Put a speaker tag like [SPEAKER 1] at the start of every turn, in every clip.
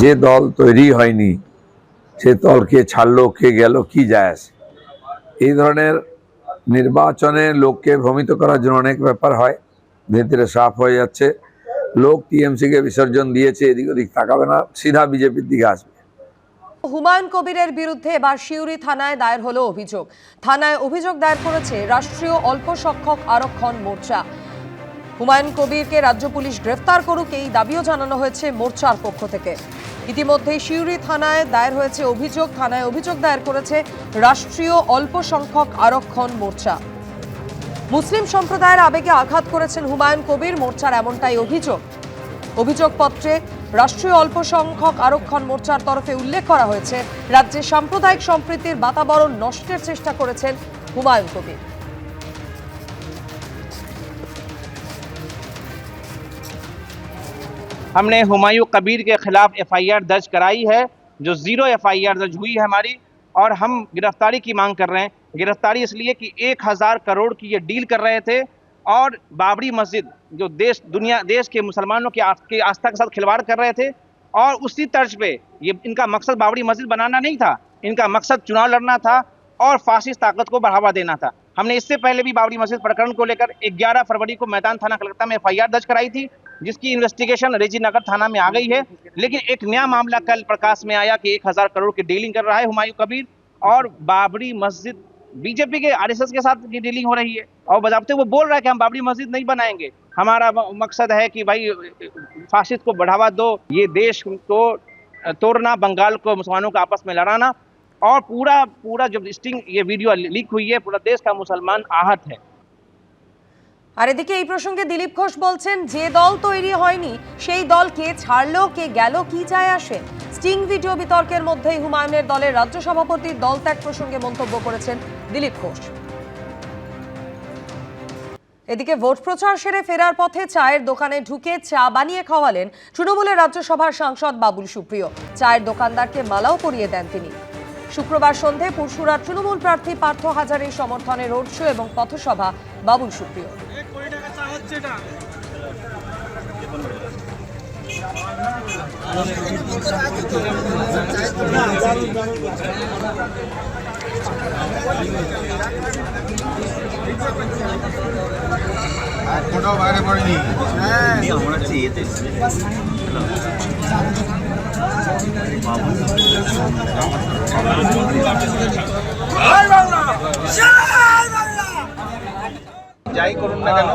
[SPEAKER 1] যে দল তৈরি হয়নি সে দল কে ছাড়লো কে গেল কি যায় আসে। এই ধরনের নির্বাচনে লোককে ভ্রমিত করার জন্য অনেক ব্যাপার হয়, ধীরে ধীরে সাফ হয়ে যাচ্ছে। লোক টিএমসি কে বিসর্জন দিয়েছে, এদিক ওদিক তাকাবে না, সিধা বিজেপির দিকে আসবে।
[SPEAKER 2] হুমায়ুন কবিরের বিরুদ্ধে এবার সিউড়ি থানায় দায়ের হলো অভিযোগ। থানায় অভিযোগ দায়ের করেছে রাষ্ট্রীয় অল্প সংখ্যক আরক্ষণ মোর্চা। হুমায়ুন কবিরকে রাজ্য পুলিশ গ্রেফতার করুক এই দাবিও জানানো হয়েছে মোর্চার পক্ষ থেকে। ইতিমধ্যেই সিউড়ি থানায় দায়ের হয়েছে অভিযোগ। থানায় অভিযোগ দায়ের করেছে রাষ্ট্রীয় অল্প সংখ্যক আরক্ষণ মোর্চা। মুসলিম সম্প্রদায়ের আবেগে আঘাত করেছেন হুমায়ুন কবির, মোর্চার এমনটাই অভিযোগ। অভিযোগপত্রে রাষ্ট্রীয় অল্প সংখ্যক আরক্ষণ মোর্চার তরফে উল্লেখ করা হয়েছে রাজ্যে সাম্প্রদায়িক সম্প্রীতির বাতাবরণ নষ্টের চেষ্টা করেছেন হুমায়ুন কবির।
[SPEAKER 3] हमने हुमायूं कबीर के खिलाफ एफआईआर दर्ज कराई है, जो 0 एफआईआर दर्ज हुई है हमारी, और हम गिरफ्तारी की मांग कर रहे हैं। गिरफ्तारी इसलिए कि 1000 करोड़ की ये डील कर रहे थे और बाबरी मस्जिद जो देश के मुसलमानों की आस्था के साथ खिलवाड़ कर रहे थे, और उसी तर्ज पे ये इनका मकसद बाबरी मस्जिद बनाना नहीं था, इनका मकसद चुनाव लड़ना था और फासिस्ट ताकत को बढ़ावा देना था। हमने इससे पहले भी बाबरी मस्जिद प्रकरण को लेकर 11 फरवरी को मैदान थाना कलकत्ता में एफआईआर दर्ज कराई थी, जिसकी इन्वेस्टिगेशन रेजीनगर थाना में आ गई है। लेकिन एक नया मामला कल प्रकाश में आया कि 1000 करोड़ की डीलिंग कर रहा है हुमायूं कबीर, और बाबरी मस्जिद बीजेपी के आरएसएस के साथ की डीलिंग हो रही है। और बजाबते वो बोल रहा है कि हम बाबरी मस्जिद नहीं बनाएंगे, हमारा मकसद है कि भाई फासिस्ट को बढ़ावा दो, ये देश को तोड़ना, बंगाल को मुसलमानों को आपस में लड़ाना। और पूरा जब स्टिंग ये वीडियो लीक हुई है, पूरा देश का मुसलमान आहत है।
[SPEAKER 2] আর এদিকে এই প্রসঙ্গে দিলীপ ঘোষ বলছেন, যে দল তৈরি হয়নি সেই দল কে ছাড়লো কে গেল কি যায় আসে। স্টিং ভিডিও বিতর্কের মধ্যেই হুমায়ুনের দলের রাজ্য সভাপতির দল ত্যাগ প্রসঙ্গে মন্তব্য করেছেন দিলীপ ঘোষ। এদিকে ভোট প্রচার সেরে ফেরার পথে চায়ের দোকানে ঢুকে চা বানিয়ে খাওয়ালেন তৃণমূলের রাজ্যসভার সাংসদ বাবুল সুপ্রিয়। চায়ের দোকানদারকে মালাও পরিয়ে দেন তিনি। শুক্রবার সন্ধে পুরসুরার তৃণমূল প্রার্থী পার্থ হাজারের সমর্থনে রোড শো এবং পথসভা বাবুল সুপ্রিয়।
[SPEAKER 4] বাইরে পড়েনি যাই করুন না কেন,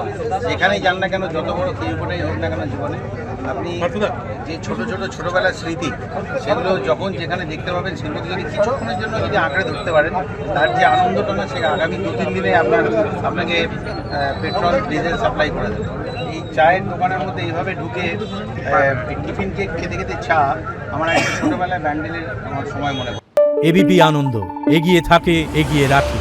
[SPEAKER 4] যেখানেই যান না কেন, যত বড় ক্রিকেটারই হোক না কেন জীবনে, আপনি যে ছোটবেলার স্মৃতি সেগুলো যখন যেখানে দেখতে পাবেন, সেগুলো যদি কিছুক্ষণের জন্য যদি আঁকড়ে ধরতে পারেন, তার যে আনন্দটা না, সে আগামী 2-3 দিনে আপনাকে পেট্রোল ডিজেল সাপ্লাই করে দেবে। এই চায়ের দোকানের মধ্যে এইভাবে ঢুকে টিফিন কেক খেতে খেতে চা, আমার একটা ছোটবেলায় ব্যান্ডেলের আমার সময় মনে পড়ে।
[SPEAKER 5] এবিপি আনন্দ এগিয়ে থাকে, এগিয়ে রাখে।